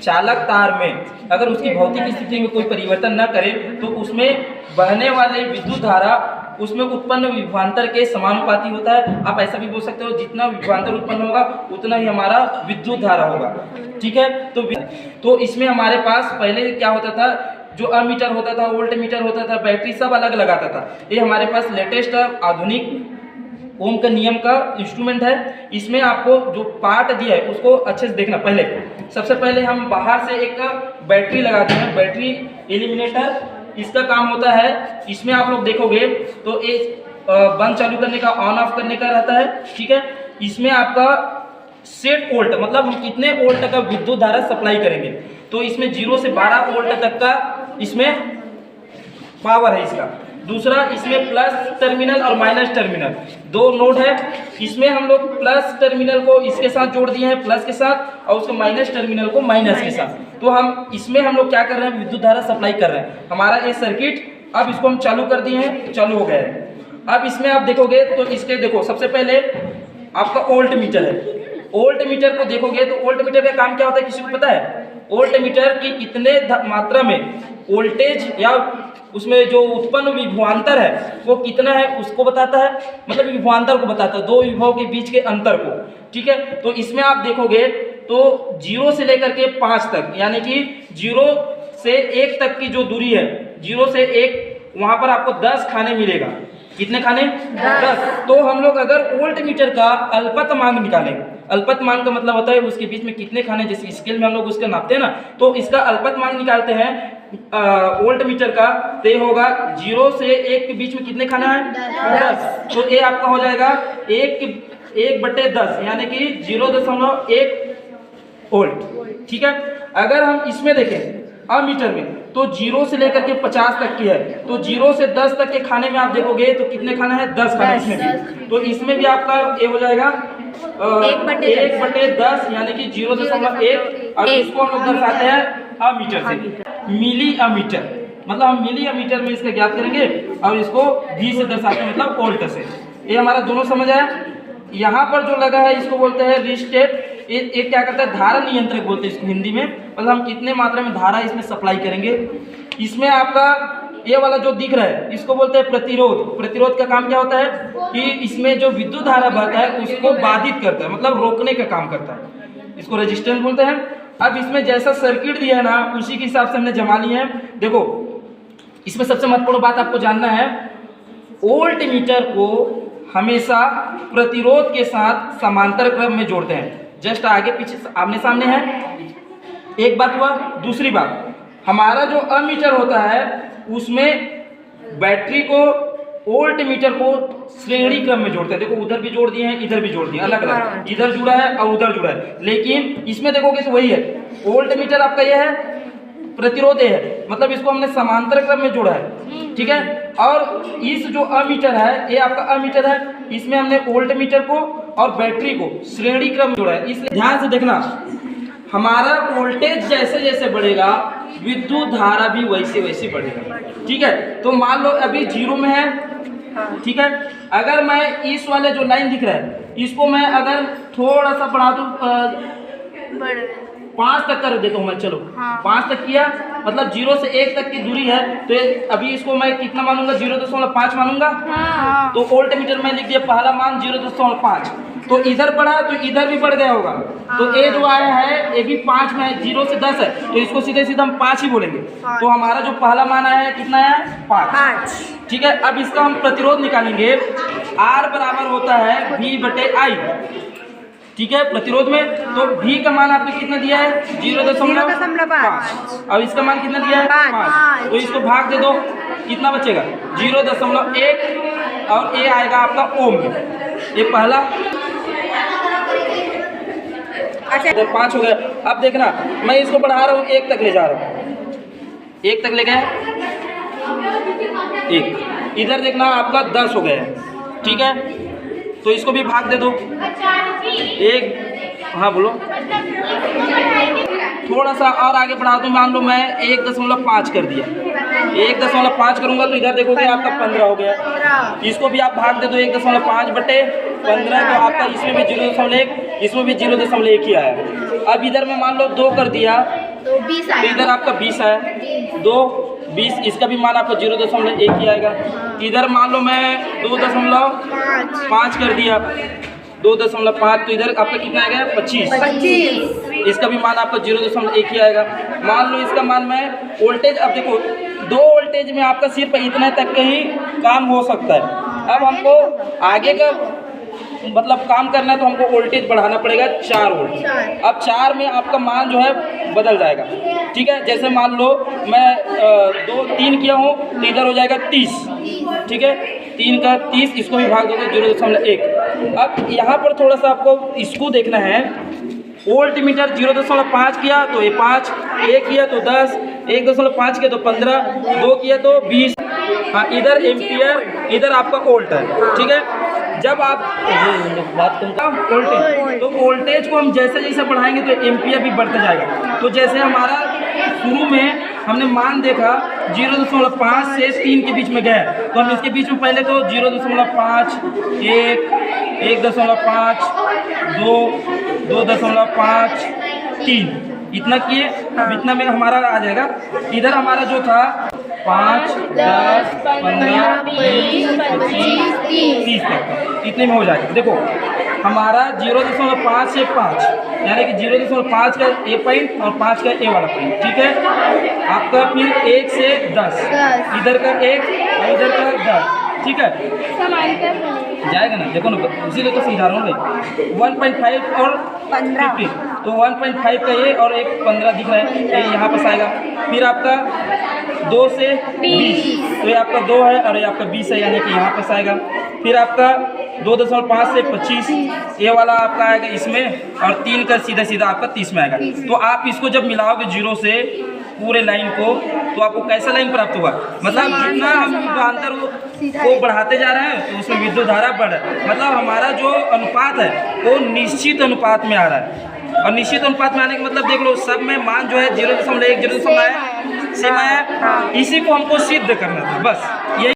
चालक तार में अगर उसकी भौतिक स्थिति में कोई परिवर्तन न करे तो उसमें बहने वाले विद्युत धारा उसमें उत्पन्न विभवांतर के समानुपाती होता है। आप ऐसा भी बोल सकते हो, जितना विभवांतर उत्पन्न होगा उतना ही हमारा विद्युत धारा होगा। ठीक है, तो इसमें हमारे पास पहले क्या होता था, जो अमीटर होता था, वोल्ट मीटर होता था, बैटरी सब अलग लगाता था। ये हमारे पास लेटेस्ट आधुनिक ओम का नियम का इंस्ट्रूमेंट है। इसमें आपको जो पार्ट दिया है उसको अच्छे से देखना। पहले सबसे पहले हम बाहर से एक बैटरी लगाते हैं, बैटरी एलिमिनेटर इसका काम होता है। इसमें आप लोग देखोगे तो एक बंद चालू करने का, ऑन ऑफ करने का रहता है। ठीक है, इसमें आपका सेट वोल्ट मतलब हम कितने वोल्ट का विद्युत धारा सप्लाई करेंगे, तो इसमें 0 से 12 वोल्ट तक का इसमें पावर है इसका। दूसरा, इसमें प्लस टर्मिनल और माइनस टर्मिनल दो नोड है। इसमें हम लोग प्लस टर्मिनल को इसके साथ जोड़ दिए हैं प्लस के साथ, और उसको माइनस टर्मिनल को माइनस के साथ। तो इसमें हम लोग क्या कर रहे हैं, विद्युत धारा सप्लाई कर रहे हैं। हमारा ये सर्किट अब इसको हम चालू कर दिए हैं, चालू हो गया है। अब इसमें आप देखोगे तो इसके देखो, सबसे पहले आपका वोल्ट मीटर है। वोल्ट मीटर को देखोगे तो वोल्ट मीटर का काम क्या होता है, किसी को पता है? वोल्ट मीटर की कितने मात्रा में वोल्टेज या उसमें जो उत्पन्न विभवांतर है वो कितना है उसको बताता है, मतलब विभवांतर को बताता है, दो विभव के बीच के अंतर को। ठीक है, तो इसमें आप देखोगे तो 0 से लेकर के 5 तक, यानी कि 0 से 1 तक की जो दूरी है, 0 से 1 वहां पर आपको 10 खाने मिलेगा। कितने खाने? 10। तो हम लोग अगर वोल्ट मीटर का अल्पतमांक निकालें, अल्पतमांक का मतलब होता है उसके बीच में कितने खाने, जैसे स्केल में हम लोग उसका नापते हैं ना, तो इसका अल्पतमांक निकालते हैं वोल्ट मीटर का, तो ये होगा 0 से 1 के बीच में कितने खाना है? 10। तो ये आपका हो जाएगा 1/10 यानी कि 0.1 वोल्ट। ठीक है, अगर हम इसमें देखें अमीटर में तो 0 से लेकर के 50 तक की है, तो 0 से 10 तक के खाने में आप देखोगे तो कितने खाना है? 10 खाना इसमें भी। तो इसमें भी आपका ये हो जाएगा 1/10 यानी कि 0.1। और इसको हम लोग दर्शाते हैं अमीटर से, मिली अमीटर, मतलब हम मिली अमीटर में इसका ज्ञात करेंगे और इसको भी से दर्शाते हैं, मतलब वोल्ट से। ये हमारा दोनों समझ आया। यहाँ पर जो लगा है इसको बोलते हैं रिस्टेट। एक क्या करता है, धारा नियंत्रक बोलते हैं इसको हिंदी में, मतलब हम कितने मात्रा में धारा इसमें सप्लाई करेंगे। इसमें आपका ये वाला जो दिख रहा है इसको बोलते हैं प्रतिरोध। प्रतिरोध का काम क्या होता है कि इसमें जो विद्युत धारा बहता है उसको बाधित करता है, मतलब रोकने का काम करता है, इसको रेजिस्टेंस बोलते हैं। अब इसमें जैसा सर्किट दिया है ना उसी के हिसाब से हमने जमा लिए हैं। देखो इसमें सबसे महत्वपूर्ण बात आपको जानना है, वोल्ट मीटर को हमेशा प्रतिरोध के साथ समांतर क्रम में जोड़ते हैं, जस्ट आगे पीछे आमने सामने है। एक बात हुआ। दूसरी बात, हमारा जो अमीटर होता है उसमें बैटरी को वोल्ट मीटर को श्रेणी क्रम में जोड़ते हैं। देखो उधर भी जोड़ दिए हैं, इधर भी जोड़ दिए, अलग अलग, इधर जुड़ा है और उधर जुड़ा है। लेकिन इसमें देखोगे तो वही है, वोल्ट मीटर आपका यह है, प्रतिरोध है, मतलब इसको हमने समांतर क्रम में जोड़ा है। ठीक है, और इस जो अमीटर है ये आपका अमीटर है, इसमें हमने वोल्ट मीटर को और बैटरी को श्रेणी क्रम में जोड़ा है। इसलिए ध्यान से देखना, हमारा वोल्टेज जैसे जैसे बढ़ेगा विद्युत धारा भी वैसे वैसे बढ़ेगा। ठीक है, तो मान लो अभी 0 में है। ठीक है, अगर मैं इस वाले जो लाइन दिख रहा है इसको मैं अगर थोड़ा सा बढ़ा दूं 5 तक कर देता हूँ मैं, चलो 5 तक किया, मतलब 0 से 1 तक की दूरी है, तो अभी इसको मैं कितना मानूंगा? 0.5 मानूंगा। तो वोल्ट मीटर में लिख दिया पहला मान 0.5। तो इधर बढ़ा तो इधर भी बढ़ गया होगा, तो ये जो आया है ये भी 5 में है, 0 से 10 है, तो इसको सीधे सीधे हम 5 ही बोलेंगे। तो हमारा जो पहला मान आया है कितना है? 5। ठीक है, अब इसका हम प्रतिरोध निकालेंगे। R बराबर होता है V/I। ठीक है, प्रतिरोध में तो V का मान आपने कितना दिया है? 0.5। अब इसका मान कितना दिया है? 5। तो इसको भाग दे दो, कितना बचेगा? 0.1 और ये आएगा आपका ओम में। ये पहला, अच्छा 5 हो गया। अब देखना मैं इसको बढ़ा रहा हूँ, 1 तक ले जा रहा हूँ, 1 तक ले गए 1। इधर देखना आपका 10 हो गया है। ठीक है, तो इसको भी भाग दे दो 1। हाँ बोलो, थोड़ा सा और आगे बढ़ा दूँ, मान लो मैं 1.5 कर दिया, 1.5 करूँगा तो इधर देखोगे आपका 15 हो गया। इसको भी आप भाग दे दो 1.5/15, तो आपका इसमें भी 0.1, इसमें भी 0.1 ही आया। अब इधर में मान लो 2 कर दिया तो 20 तो आया। इधर आपका 20 आया, 2 20, इसका भी मान आपका 0.1 ही आएगा। इधर मान लो मैं 2.5 कर दिया, 2.5, तो इधर आपका कितना आएगा 25। इसका भी मान आपका 0.1 ही आएगा। मान लो इसका मान मैं वोल्टेज, अब देखो 2 वोल्टेज में आपका सिर्फ इतना तक का ही काम हो सकता है। अब हमको आगे का मतलब काम करना है तो हमको वोल्टेज बढ़ाना पड़ेगा 4 वोल्ट। अब 4 में आपका मान जो है बदल जाएगा, ठीक है। जैसे मान लो मैं 3 किया हूँ तो इधर हो जाएगा 30, ठीक है। 3 का 30, इसको भी भाग दोगे 0.1। अब यहाँ पर थोड़ा सा आपको इसको देखना है। वोल्ट मीटर 0.5 किया तो ये 5, 1 किया तो 10, 1.5 किया तो 15, 2 किया तो 20। हाँ, इधर एम्पियर, इधर आपका वोल्ट है, ठीक है। जब आप बात करें वोल्टेज, तो वोल्टेज को हम जैसे जैसे बढ़ाएंगे तो एम्पियर भी बढ़ता जाएगा। तो जैसे हमारा शुरू में हमने मान देखा 0.5 से 3 के बीच में गया, तो हम इसके बीच में पहले तो 0.5, 1, 1.5, 2, 2.5, 3 इतना किए। अब इतना में हमारा आ जाएगा। इधर हमारा जो था 5, 10, 15, 20, 25, 30 तक, इतने में हो जाएगा। देखो हमारा 0.5 से 5, यानी कि 0.5 का ए पॉइंट और 5 का ए वाला पॉइंट, ठीक है। आपका फिर 1 से 10, इधर का 1 और इधर का 10, ठीक है, जाएगा ना। देखो ना, इसीलिए तो समझा रहा हूँ भाई। 1.5 और 15, तो 1.5 का ये और एक 15 दिख रहा है, ये यहाँ पास आएगा। फिर आपका 2 से 20, तो ये आपका 2 है और ये आपका 20 है, यानी कि यहाँ पास आएगा। फिर आपका 2.5 से 25, ये वाला आपका आएगा इसमें, और 3 का सीधा सीधा आपका 30 में आएगा। तो आप इसको जब मिलाओगे 0 से पूरे लाइन को, तो आपको कैसा लाइन प्राप्त होगा? मतलब जितना हम विभवांतर को बढ़ाते जा रहे हैं तो उसमें विद्युत धारा बढ़ रहा है। मतलब हमारा जो अनुपात है वो निश्चित अनुपात में आ रहा है, और निश्चित अनुपात में आने का मतलब देख लो सब में मान जो है 0.1, 0.1 सेम है। इसी को हमको सिद्ध करना था, बस यही।